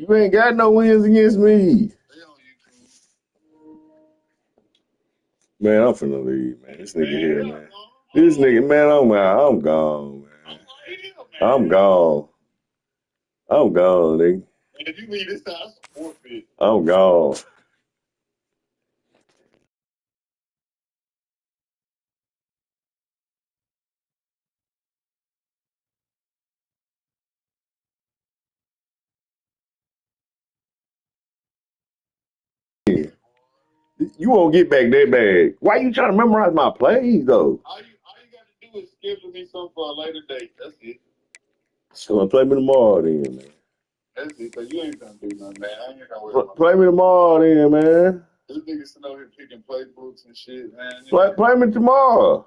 You ain't got no wins against me. Man, I'm finna leave, man. This nigga here, man. This nigga, man, I'm gone, man. I'm gone. I'm gone, nigga. If you leave this house, forfeit. I'm gone. You won't get back that bad. Why you trying to memorize my plays, though? All you got to do is schedule me something for a later date. That's it. So play me tomorrow then, man. That's it, because you ain't gonna do nothing, man. I ain't gonna worry about play me tomorrow then, man. This nigga sitting over here picking playbooks and shit, man. Play me tomorrow.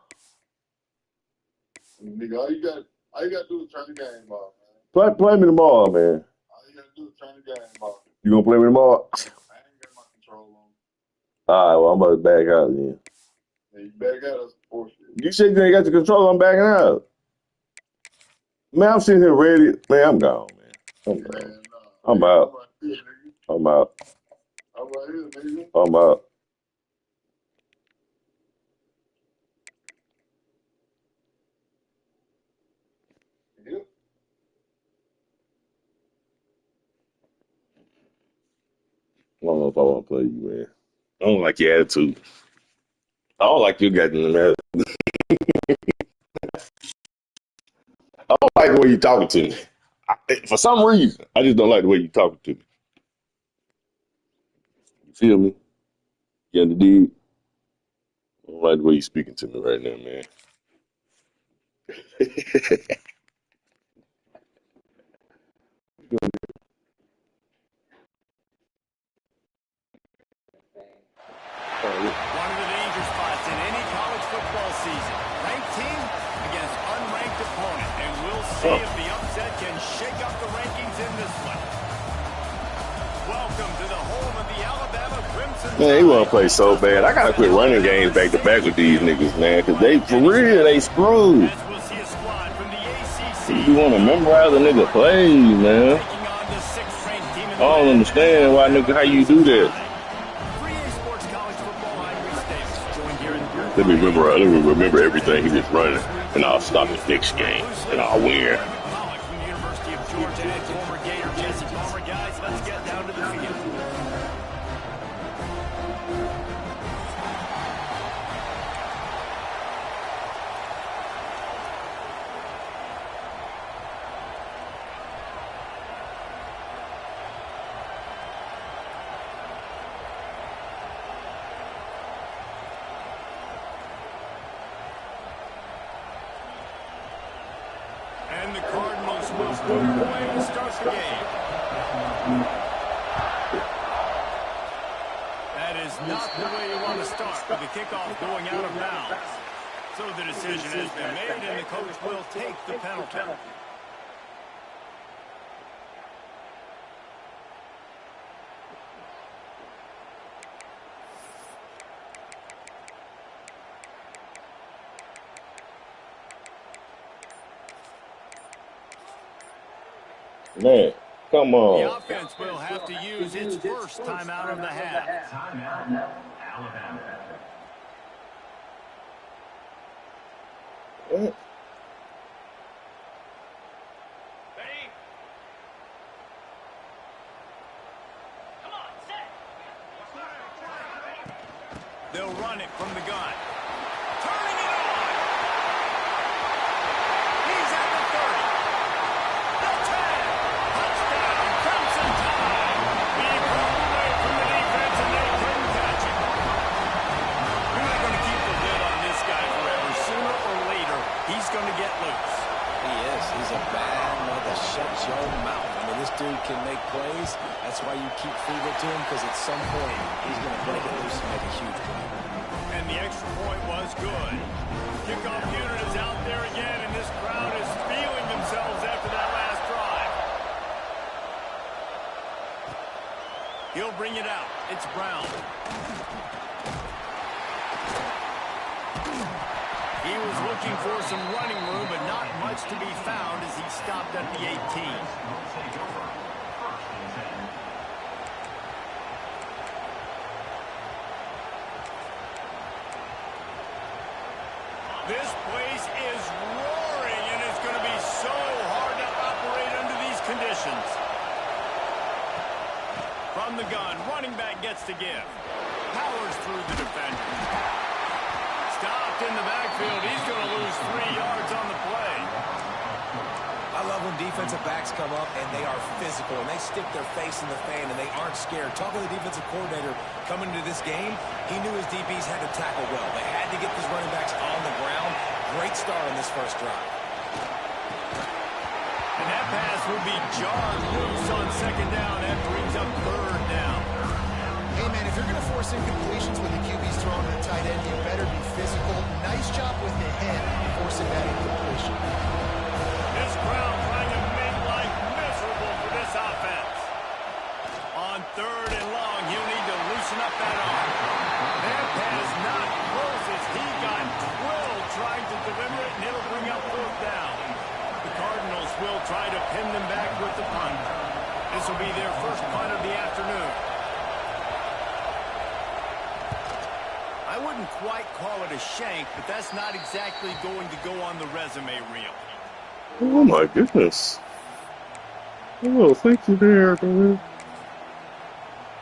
Nigga, all you got to do is turn the game off, man. Play me tomorrow, man. All you got to do is turn the game off. You gonna play me tomorrow? I ain't got my control on. All right, well, I'm about to back out then. Yeah, you back out, that's bullshit. You said you ain't got the control, I'm backing out. Man, I'm sitting here ready. Man, I'm gone, man. I'm gone. Man, no, I'm out. I'm out. I'm right here, nigga. I'm out. Yep. I don't know if I want to play you, man. I don't like your attitude. I don't like you getting in there. I don't like the way you talking to me. For some reason, I just don't like the way you talking to me. You feel me? You understand? I don't like the way you speaking to me right now, man. One of the danger spots in any college football season. Ranked team against unranked opponent. And we'll see if the upset can shake up the rankings in this one. Welcome to the home of the Alabama Crimson Tide. Man, they want to play so bad. I got to quit running games back to back with these niggas, man, because they, for real, they screwed. We'll see a squad from the ACC. You want to memorize a nigga plays, man. I don't understand why, nigga, how you do that. Let me remember everything he was running, and I'll stop the next game, and I'll win. From the University of Georgia and former Gator Jesse Palmer. Guys, let's get down to the field. And the Cardinals will put away to start the game. That is not the way you want to start with the kickoff going out of bounds. So the decision has been made, and the coach will take the penalty. Man, come on. The offense will have to use its first timeout of the half. Timeout, Alabama. What? They'll run it from the gun. Turning it on. He's at the 30. The 10. Touchdown, Crimson Tide. He broke away from the defense, and they couldn't catch him. You're not going to keep the lid on this guy forever. Sooner or later, he's going to get loose. He is. He's a bad one that shuts your mouth. I mean, this dude can make plays. That's why you keep feeding it to him, because at some point, he's going to break it loose and make a huge play. And the extra point was good. Kickoff unit is out there again, and this crowd is feeling themselves after that last drive. He'll bring it out. It's Brown. He was looking for some running room, but not much to be found as he stopped at the 18. conditions. From the gun, running back gets to give. Powers through the defender. Stopped in the backfield. He's going to lose 3 yards on the play. I love when defensive backs come up and they are physical and they stick their face in the fan and they aren't scared. Talking to the defensive coordinator coming into this game, he knew his DBs had to tackle well. They had to get these running backs on the ground. Great start on this first drive. And that pass will be jarred loose on second down. That brings up third down. Hey, man, if you're going to force incompletions when the QB's throwing to the tight end, you better be physical. Nice job with the head forcing that incompletion. This crowd trying to make life miserable for this offense. On third and long, he'll need to loosen up that arm. That pass not close as he got drilled trying to deliver it, and it'll bring up fourth down. The Cardinals will try to pin them back with the punt. This will be their first punt of the afternoon. I wouldn't quite call it a shank, but that's not exactly going to go on the resume reel. Oh my goodness. Oh, thank you there, man.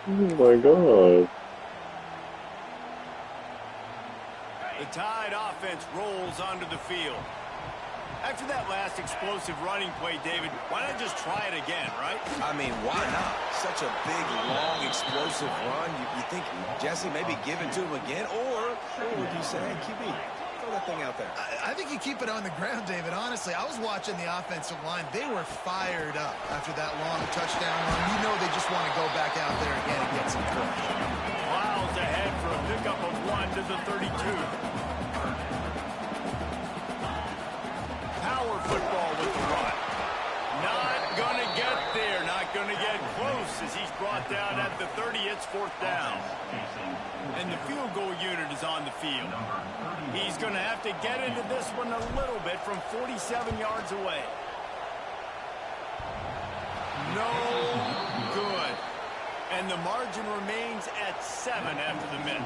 Oh my god. The Tide offense rolls onto the field. After that last explosive running play, David, why not just try it again, right? I mean, why not? Such a big, long, explosive run. You think Jesse maybe give it to him again? Or would you say, hey, QB, throw that thing out there? I think you keep it on the ground, David. Honestly, I was watching the offensive line. They were fired up after that long touchdown run. You know they just want to go back out there again and get some points. Miles ahead for a pickup of 1 to the 32. Power football with the run. Not going to get there. Not going to get close as he's brought down at the 30. It's fourth down. And the field goal unit is on the field. He's going to have to get into this one a little bit from 47 yards away. No good. And the margin remains at 7 after the miss.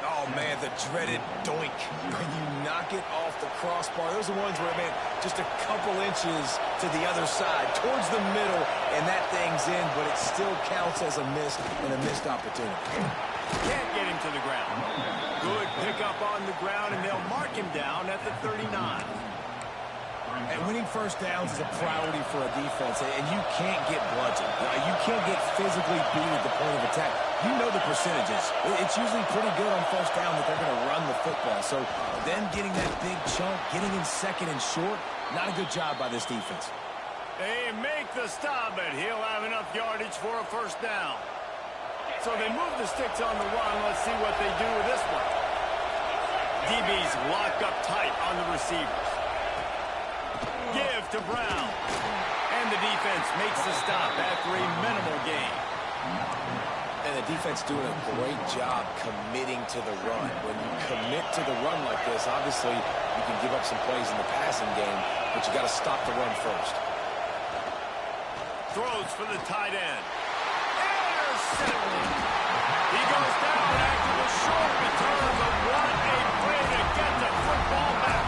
Oh, man, the dreaded doink. When you knock it off the crossbar, those are ones where, man, just a couple inches to the other side, towards the middle, and that thing's in, but it still counts as a miss and a missed opportunity. Can't get him to the ground. Good pickup on the ground, and they'll mark him down at the 39. And winning first downs is a priority for a defense, and you can't get bludgeoned. You can't get physically beat at the point of attack. You know the percentages. It's usually pretty good on first down that they're going to run the football. So then getting that big chunk, getting in second and short, not a good job by this defense. They make the stop, but he'll have enough yardage for a first down. So they move the sticks on the run. Let's see what they do with this one. DBs lock up tight on the receivers. Give to Brown. And the defense makes the stop after a minimal gain. And the defense doing a great job committing to the run. When you commit to the run like this, obviously you can give up some plays in the passing game, but you got to stop the run first. Throws for the tight end. Intercepted. He goes down after the short return, but what a play to get the football back.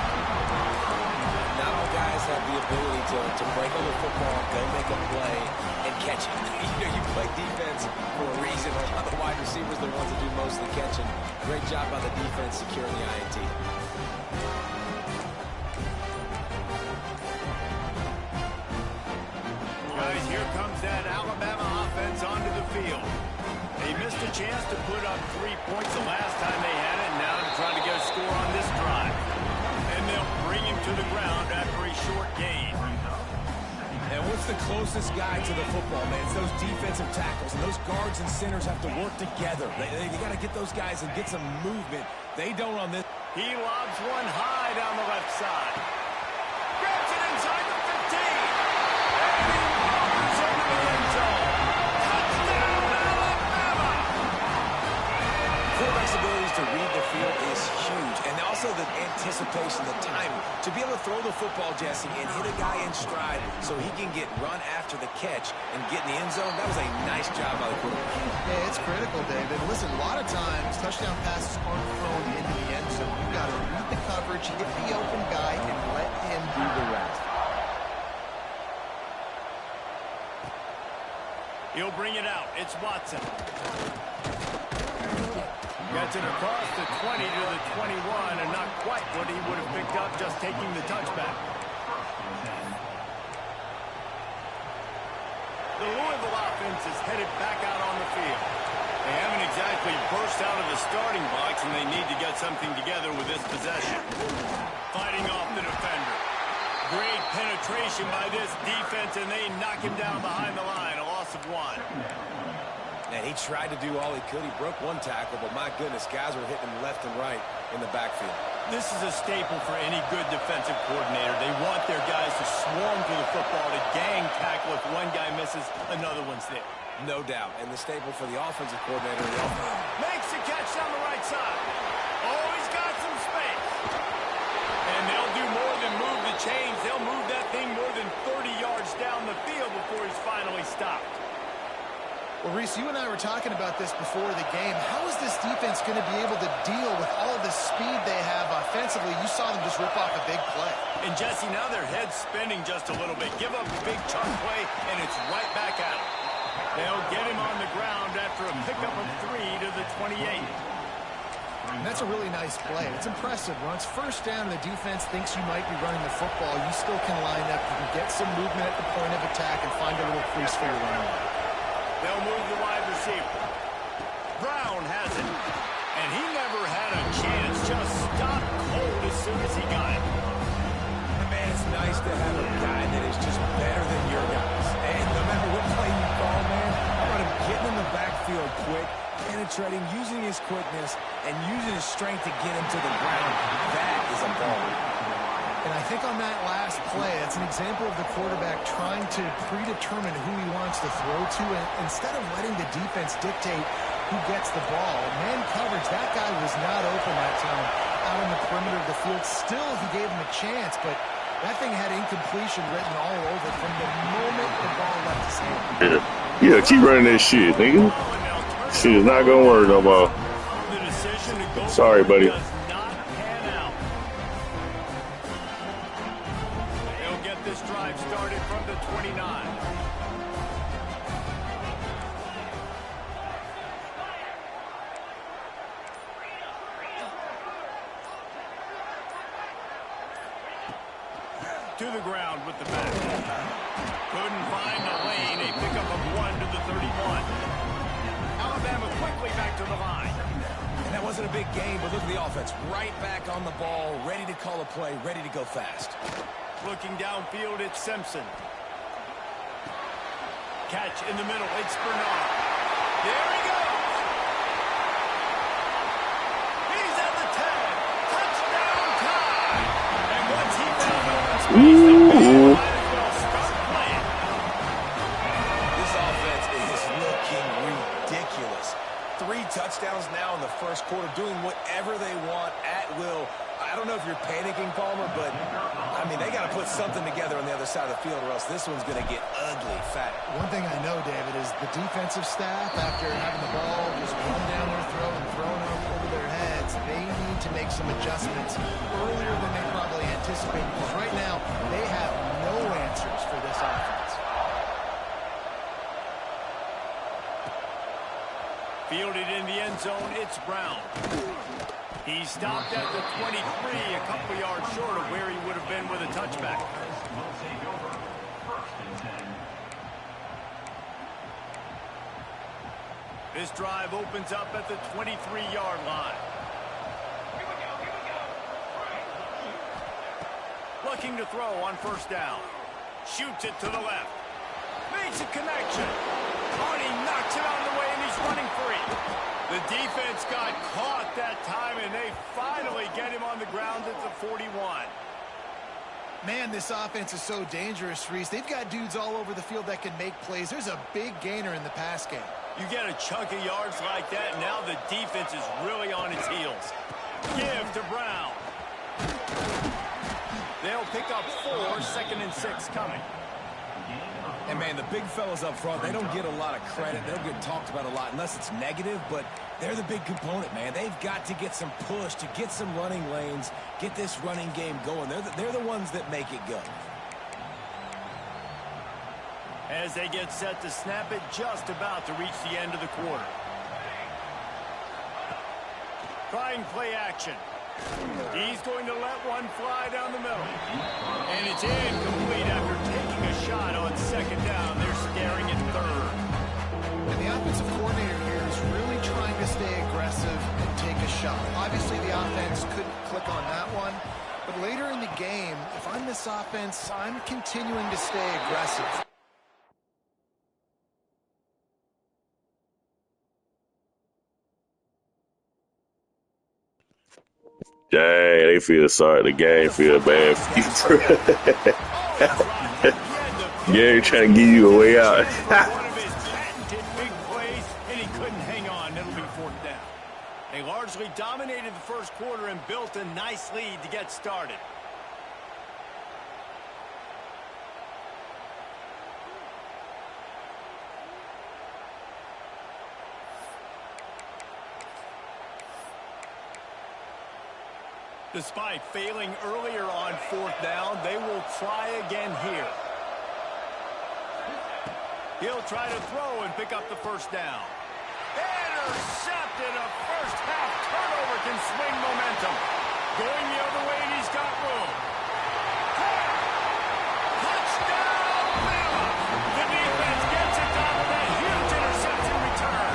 Not all guys have the ability to break on the football, go make a play, and catch it. You play defense for a reason. A lot of the wide receivers are the ones that do most of the catching. Great job by the defense securing the INT. Guys, here comes that Alabama offense onto the field. They missed a chance to put up 3 points the last time they had it, now to try to get a score on this drive. And they'll bring him to the ground after a short gain. And what's the closest guy to the football, man? It's those defensive tackles, and those guards and centers have to work together. They got to get those guys and get some movement. They don't on this. He lobs one high down the left side. Grabs it inside the 15. And he rolls into the end zone. Touchdown, Alabama! Quarterback's abilities to read the field is huge. And also the anticipation, the timing. To be able to throw the football, Jesse, and hit a guy in stride so he can get run after the catch and get in the end zone, that was a nice job by the quarterback. Yeah, it's critical, David. Listen, a lot of times touchdown passes aren't thrown into the end zone. You've got to read the coverage, hit the open guy, and let him do the rest. He'll bring it out. It's Watson. Gets it across the 20 to the 21, and not quite what he would have picked up just taking the touchback. The Louisville offense is headed back out on the field. They haven't exactly burst out of the starting box, and they need to get something together with this possession. Fighting off the defender. Great penetration by this defense, and they knock him down behind the line. A loss of 1. And he tried to do all he could. He broke one tackle, but my goodness, guys were hitting him left and right in the backfield. This is a staple for any good defensive coordinator. They want their guys to swarm to the football, to gang tackle. If one guy misses, another one's there. No doubt. And the staple for the offensive coordinator. Makes the catch down the right side. Oh, he's got some space. And they'll do more than move the chains. They'll move that thing more than 30 yards down the field before he's finally stopped. Well, Reese, you and I were talking about this before the game. How is this defense going to be able to deal with all of the speed they have offensively? You saw them just rip off a big play. And, Jesse, now their head's spinning just a little bit. Give up a big chunk play, and it's right back at them. They'll get him on the ground after a pickup of 3 to the 28. And that's a really nice play. It's impressive. When it's first down and the defense thinks you might be running the football, you still can line up. You can get some movement at the point of attack and find a little crease for your running back. They'll move the wide receiver. Brown has it. And he never had a chance. Just stopped cold as soon as he got it. Man, it's nice to have a guy that is just better than your guys. And no matter what play you call, man, how about him getting in the backfield quick, penetrating, using his quickness, and using his strength to get him to the ground. That is a ball. And I think on that last play, it's an example of the quarterback trying to predetermine who he wants to throw to, and instead of letting the defense dictate who gets the ball. Man coverage, that guy was not open that time out on the perimeter of the field. Still, he gave him a chance, but that thing had incompletion written all over from the moment the ball left his hand. Yeah, keep running that shit, nigga. Shit is not gonna work no more. Sorry, buddy. Started from the 29. To the ground with the back. Couldn't find the lane. A pickup of 1 to the 31. Alabama quickly back to the line. And that wasn't a big game, but look at the offense. Right back on the ball, ready to call a play, ready to go fast. Looking downfield, it's Simpson. Catch in the middle, it's Bernard. There he goes. He's at the 10. Touchdown time. And once he found the open space, the might as well start playing. This offense is looking ridiculous. 3 touchdowns now in the first quarter, doing whatever they want at will. I don't know if you're panicking, Palmer, but, I mean, they got to put something together on the other side of the field or else this one's going to get ugly fat. One thing I know, David, is the defensive staff, after having the ball just run down their throat and thrown over their heads, they need to make some adjustments earlier than they probably anticipated, because right now they have no answers for this offense. Fielded in the end zone, it's Brown. He stopped at the 23, a couple yards short of where he would have been with a touchback. This drive opens up at the 23-yard line. Looking to throw on first down. Shoots it to the left. Makes a connection. Oh, he knocks it out of the way, and he's running free. The defense got caught that time, and they finally get him on the ground at the 41. Man, this offense is so dangerous, Reese. They've got dudes all over the field that can make plays. There's a big gainer in the pass game. You get a chunk of yards like that, and now the defense is really on its heels. Give to Brown. They'll pick up 4, 2nd and 6 coming. And, man, the big fellas up front, they don't get a lot of credit. They don't get talked about a lot unless it's negative, but they're the big component, man. They've got to get some push, to get some running lanes, get this running game going. They're the ones that make it go. as they get set to snap it just about to reach the end of the quarter. Trying play action. He's going to let one fly down the middle. And it's incomplete after taking a shot on second down. They're staring at third. And the offensive coordinator here is really trying to stay aggressive and take a shot. Obviously, the offense couldn't click on that one. But later in the game, if I'm this offense, I'm continuing to stay aggressive. Dang, they feel sorry. The game feel bad for you. Gary trying to give you a way out. One of his patented big plays, and he couldn't hang on. It'll be fourth down. They largely dominated the first quarter and built a nice lead to get started. Despite failing earlier on fourth down, they will try again here. He'll try to throw and pick up the first down. Intercepted. A first half turnover can swing momentum. Going the other way, and he's got room. Touchdown, Bama! The defense gets it off of that huge interception return.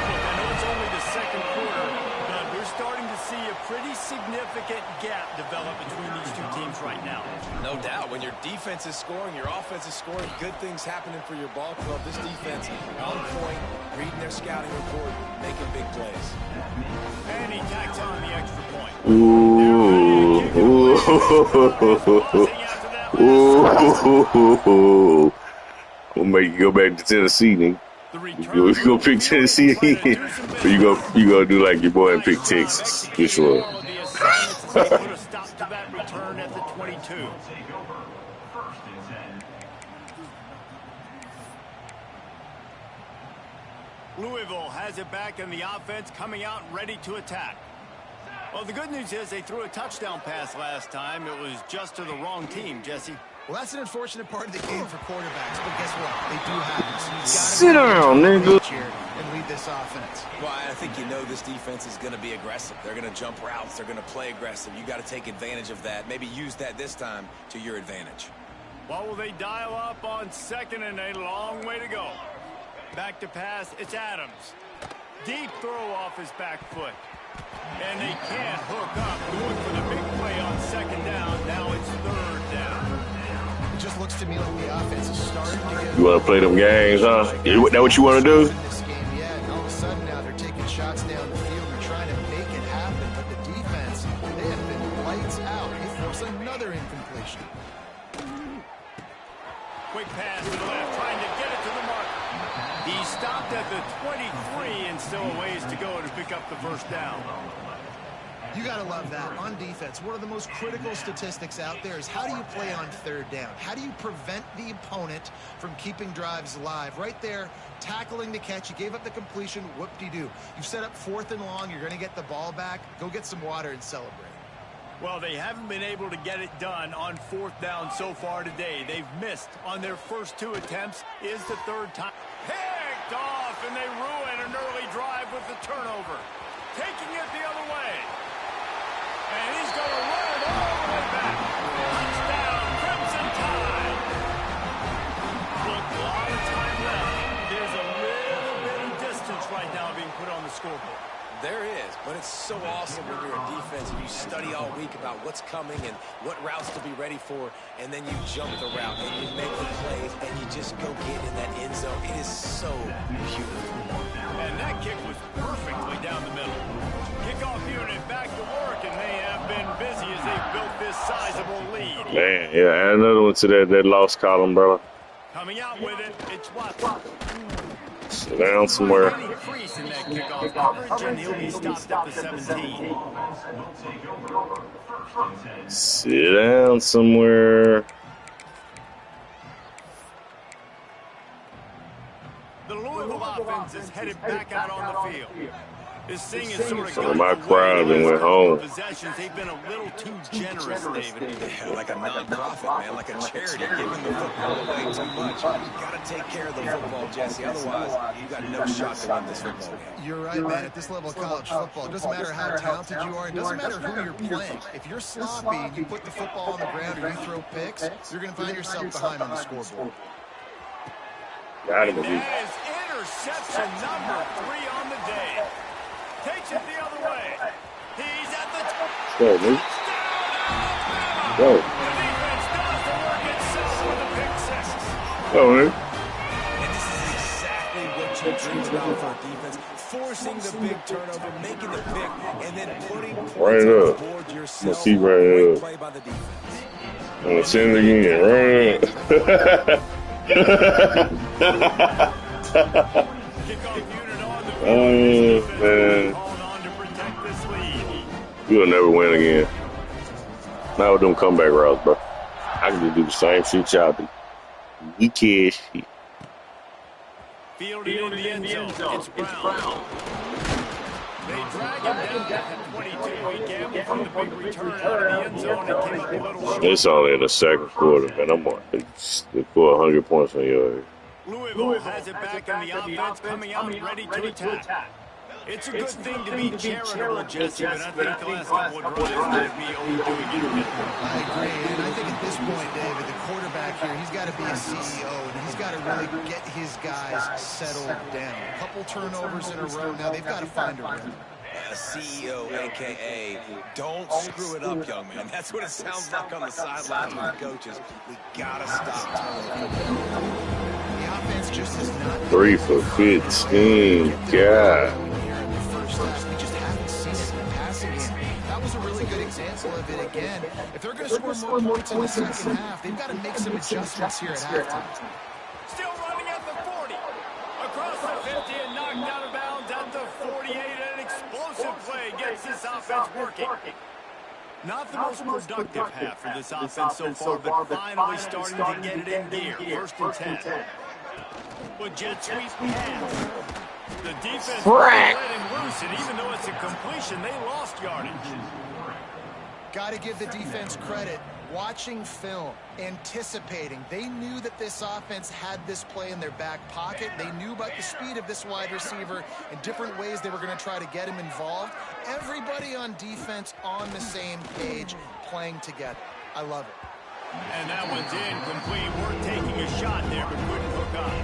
Look, I know it's only the second quarter, but we're starting to see a pretty significant gap develop between these two teams right now. No doubt. When your defense is scoring, your offense is scoring, good things happening for your ball club. This defense on point, reading their scouting report, making big plays. And he tacks on the extra point. Ooh. We'll make you go back to Tennessee, nigga. You go pick Tennessee again, or you go do like your boy and pick Texas. Which one? Put a stop to that return at the 22. Louisville has it back, and the offense coming out ready to attack. Well, the good news is they threw a touchdown pass last time. It was just to the wrong team, Jesse. Well, that's an unfortunate part of the game for quarterbacks, but guess what? They do have it. So Sit down, nigga. And lead this offense. Well, I think you know this defense is going to be aggressive. They're going to jump routes. They're going to play aggressive. You got to take advantage of that. Maybe use that this time to your advantage. What will they dial up on second and a long way to go? Back to pass, it's Adams. Deep throw off his back foot. And they can't hook up, going for the big play on second down. Now it's third down. It just looks to me like the offense is starting to get... You want to play them games, huh? Is that what you want to do? This game, yeah, and all of a sudden now they're taking shots down the field. They're trying to make it happen, but the defense, they have been lights out. They force another incompletion. Quick pass to the left, trying to get it to the mark. He stopped at the 23 and still a ways to go to pick up the first down. You got to love that. On defense, one of the most critical statistics out there is how do you play on third down? How do you prevent the opponent from keeping drives alive? Right there, tackling the catch. You gave up the completion. Whoop-de-doo. You've set up fourth and long. You're going to get the ball back. Go get some water and celebrate. Well, they haven't been able to get it done on fourth down so far today. They've missed on their first two attempts. Is the third time. Picked off, and they ruin an early drive with the turnover. Taking it the other way. And he's going to run it all the way back. Touchdown, Crimson Tide. Look, a lot of time left. There's a little bit of distance right now being put on the scoreboard. There is, but it's so awesome when you're a defense and you study all week about what's coming and what routes to be ready for, and then you jump the route and you make the plays and you just go get in that end zone. It is so beautiful. And that kick was perfectly down the middle. Kickoff unit back to work, and they have been busy as they've built this sizable lead. Man, yeah, add another one to that loss column, brother. Coming out with it, it's what? Sit down somewhere. Increase in that kickoff coverage, and he'll be stopped at the 17. Sit down somewhere. The Louisville offense is headed back out on the field. This thing is sort of Some of my crowd and went home. Possessions, they've been a little too generous, David. Yeah, like a non-profit, man, like a charity, giving the football away too much. You got to take care of the football, Jesse. Otherwise, you got no shot to win this football game. You're right, man. At this level of college football, it doesn't matter how talented you are. It doesn't matter who you're playing. If you're sloppy and you put the football on the ground or you throw picks, you're going to find yourself behind on the scoreboard. Got him. That is interception number 3 on the day. Takes it the other way. He's at the top. Go, man. Go. The defense does the work itself with a pick 6. Go, man. And this is exactly what you dream about for a defense. Forcing the big turnover, making the pick, and then putting points on the board yourself. See right Great up. play by the defense. I'm going to send it again. Right up. Oh, man. You'll never win again. Not with them comeback routes, bro. I can just do the same shit y'all do. We kid shit. Fielded in the end zone. It's Brown. They drag him down at 22. He gambled for the big return out of the end zone and came up a little short. It's only in the second quarter, man. I'm on to put 100 points on your head. Louisville has it back in the offense, coming out ready to attack. It's a good thing to be charitable, Jesse, but I think the last couple of drives might be overdoing it a bit. I agree, and I think at this point, David, the quarterback here, he's got to be a CEO, and he's got to really get his guys settled down. A couple turnovers in a row now, they've got to find a rhythm. A CEO, a.k.a. don't screw it up, young man. That's what it sounds like on the sidelines with the coaches. We got to stop turning the The offense just has not... 3 for 15. God. We just haven't seen it in the passing game. That was a really good example of it again. If they're going to score more points in the second half, they've got to make some adjustments here at halftime. Still running at the 40. Across the 50 and knocked out of bounds at the 48. An explosive play gets this offense working. Not the most productive half for this offense so far, but finally starting to get it in gear. 1st and 10. With jet sweep pass. The defense let him loose, and even though it's a completion, they lost yardage. Got to give the defense credit. Watching film, anticipating. They knew that this offense had this play in their back pocket. They knew about the speed of this wide receiver and different ways they were going to try to get him involved. Everybody on defense on the same page, playing together. I love it. And that one's incomplete. We're taking a shot there, but couldn't hook on.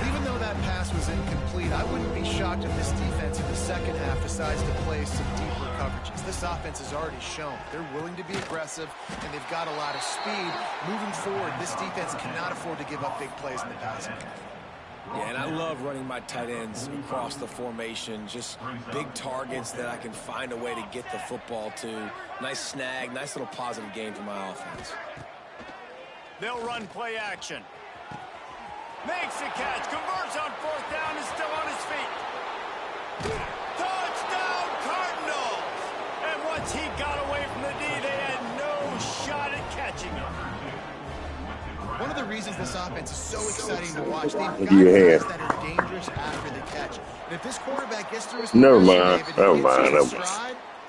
Even though that pass was incomplete, I wouldn't be shocked if this defense in the second half decides to play some deeper coverages. This offense has already shown they're willing to be aggressive, and they've got a lot of speed. Moving forward, this defense cannot afford to give up big plays in the passing game. Yeah, and I love running my tight ends across the formation. Just big targets that I can find a way to get the football to. Nice snag, nice little positive game for my offense. They'll run play action. Makes the catch, converts on 4th down, is still on his feet. Touchdown, Cardinals! And once he got away from the D, they had no shot at catching him. One of the reasons this offense is so exciting to watch, they've got guys that are dangerous after the catch. And if this quarterback gets through his stride,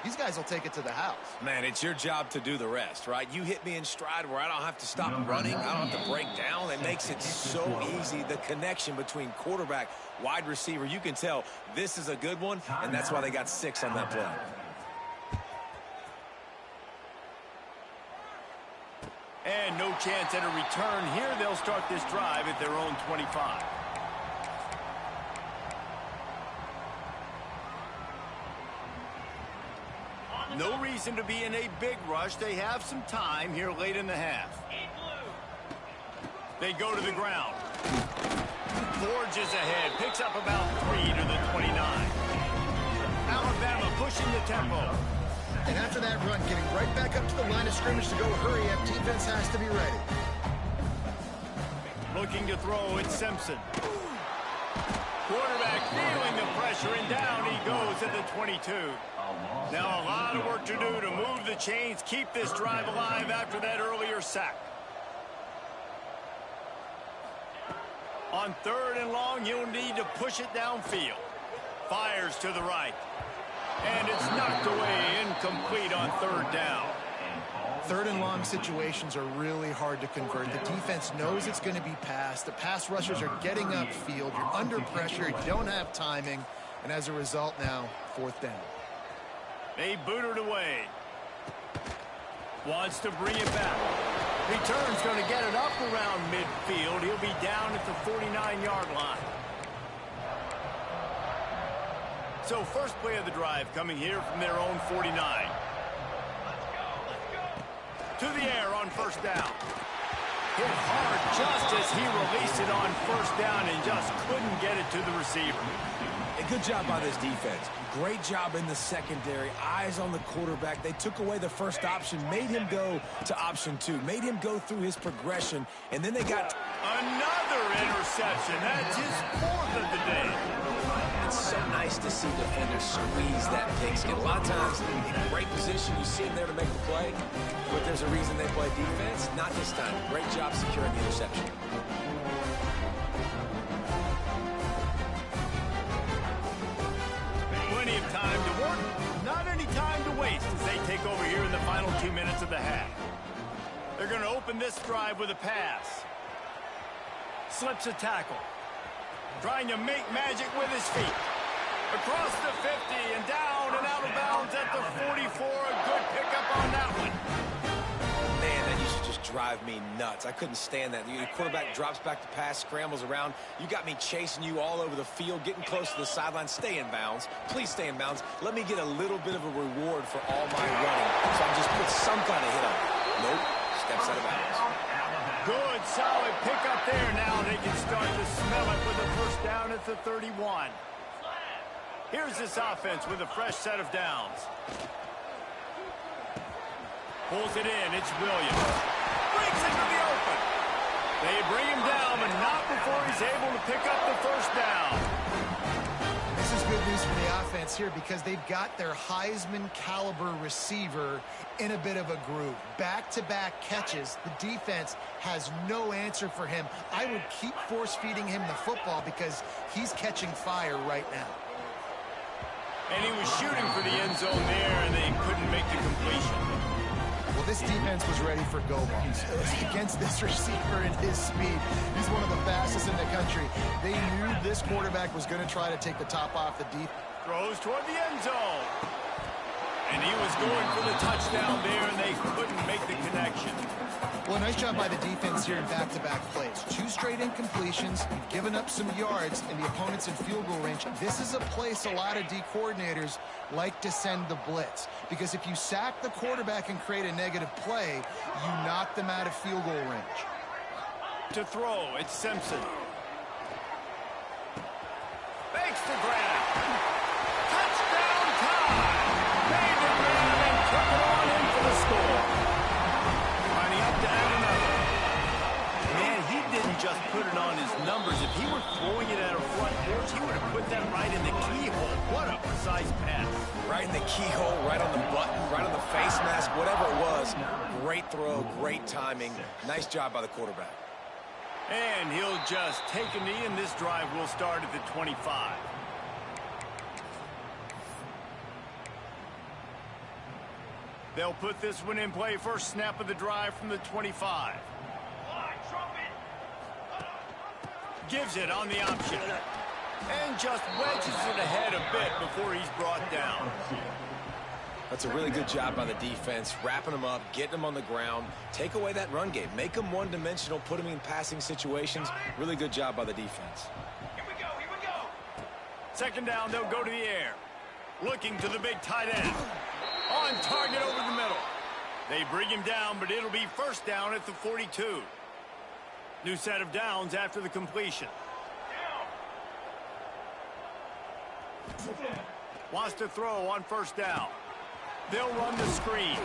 these guys will take it to the house. Man, it's your job to do the rest, right? You hit me in stride where I don't have to stop running. I don't have to break down. It makes it so easy. The connection between quarterback, wide receiver, you can tell this is a good one, and that's why they got 6 on that play. And no chance at a return here. They'll start this drive at their own 25. No reason to be in a big rush. They have some time here late in the half. They go to the ground. Forges ahead. Picks up about 3 to the 29. Alabama pushing the tempo. And after that run, getting right back up to the line of scrimmage to go hurry up. Defense has to be ready. Looking to throw, it's Simpson. Quarterback feeling the pressure, and down he goes at the 22. Now a lot of work to do to move the chains, keep this drive alive after that earlier sack. On 3rd and long, you'll need to push it downfield. Fires to the right. And it's knocked away, incomplete on third down. Third and long situations are really hard to convert. The defense knows it's going to be passed. The pass rushers are getting upfield. You're under pressure. You don't have timing. And as a result now, fourth down. They boot it away. Wants to bring it back. Return's going to get it up around midfield. He'll be down at the 49-yard line. So first play of the drive coming here from their own 49. To the air on first down. Hit hard just as he released it on first down and just couldn't get it to the receiver. A good job by this defense. Great job in the secondary. Eyes on the quarterback. They took away the first option, made him go to option 2, made him go through his progression, and then they got another interception. That's his fourth of the day. It's so nice to see defenders squeeze that pigskin. A lot of times, in great position, you see them there to make the play, but there's a reason they play defense. Not this time. Great job securing the interception. Plenty of time to work, not any time to waste as they take over here in the final 2 minutes of the half. They're going to open this drive with a pass. Slips a tackle. Trying to make magic with his feet. Across the 50 and down and out of bounds at the 44. A good pickup on that one. Man, that used to just drive me nuts. I couldn't stand that. The quarterback drops back to pass, scrambles around. You got me chasing you all over the field, getting close to the sideline. Stay in bounds. Please stay in bounds. Let me get a little bit of a reward for all my running. So I just put some kind of hit on it. Nope. Steps out of bounds. Good, solid pickup there. Now they can start to smell it with a first down at the 31. Here's this offense with a fresh set of downs. Pulls it in. It's Williams. Breaks into the open. They bring him down, but not before he's able to pick up the first down. This is good news for the offense here because they've got their Heisman-caliber receiver in a bit of a groove. Back-to-back catches. The defense has no answer for him. I would keep force-feeding him the football because he's catching fire right now. And he was shooting for the end zone there, and they couldn't make the completion. Well, this defense was ready for go balls. Against this receiver and his speed, he's one of the fastest in the country. They knew this quarterback was going to try to take the top off the defense. Throws toward the end zone. And he was going for the touchdown there, and they couldn't make the connection. Well, nice job by the defense here in back-to-back plays. 2 straight incompletions, you've given up some yards, and the opponent's in field goal range. This is a place a lot of D coordinators like to send the blitz. Because if you sack the quarterback and create a negative play, you knock them out of field goal range. To throw, it's Simpson. Makes the grab. Touchdown time! Made the grab and took it on in for the score. Lining up to add another. Man, he didn't just put it on his numbers. If he were throwing it at a front porch, he would have put that right in the keyhole. What a precise pass. Right in the keyhole, right on the button, right on the face mask, whatever it was. Great throw, great timing. Nice job by the quarterback. And he'll just take a knee, and this drive will start at the 25. They'll put this one in play. First snap of the drive from the 25. Gives it on the option. And just wedges it ahead a bit before he's brought down. That's a really good job by the defense, wrapping them up, getting them on the ground, take away that run game, make them one-dimensional, put them in passing situations. Really good job by the defense. Here we go. Second down, they'll go to the air. Looking to the big tight end. On target over the middle. They bring him down, but it'll be first down at the 42. New set of downs after the completion. Wants to throw on first down. They'll run the screen.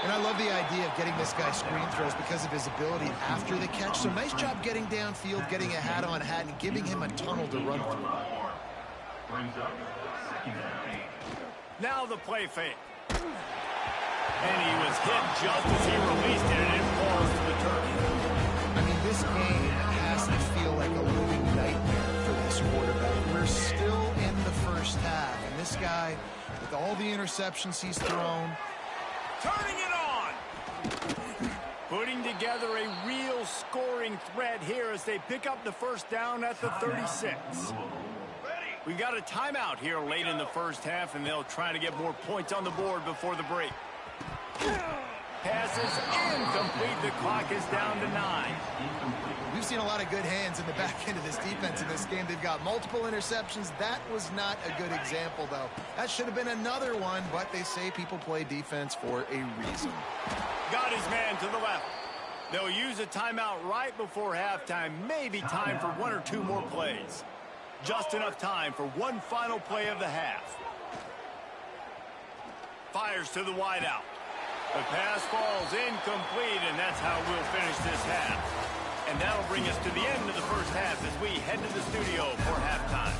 And I love the idea of getting this guy screen throws because of his ability after the catch. So nice job getting downfield, getting a hat-on hat, and giving him a tunnel to run through. Now the play fake. And he was hit just as he released it, and it falls to the turf. I mean, this game has to feel like a living nightmare for this quarterback. We're still in the first interceptions he's thrown. Turning it on. Putting together a real scoring threat here as they pick up the first down at the 36. We got a timeout here late in the first half, and they'll try to get more points on the board before the break. Passes incomplete. The clock is down to 9. We've seen a lot of good hands in the back end of this defense in this game. They've got multiple interceptions. That was not a good example, though. That should have been another one, but they say people play defense for a reason. Got his man to the left. They'll use a timeout right before halftime. Maybe time for one or two more plays. Just enough time for one final play of the half. Fires to the wideout. The pass falls incomplete, and that's how we'll finish this half. And that'll bring us to the end of the first half as we head to the studio for halftime.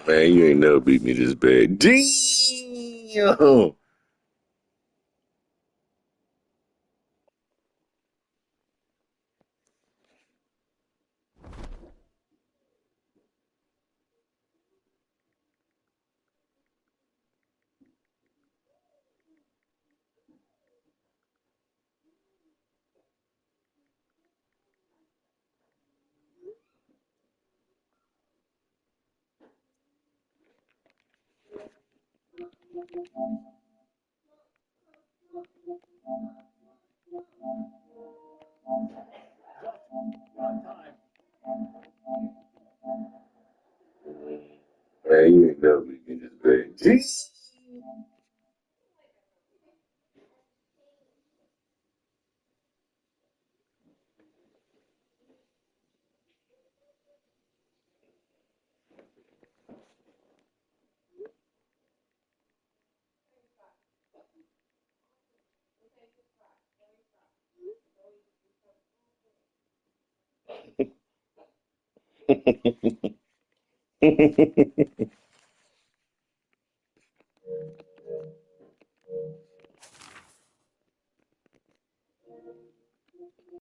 Man, you ain't never beat me this bad. Damn! Man, you ain't never beat me this bad.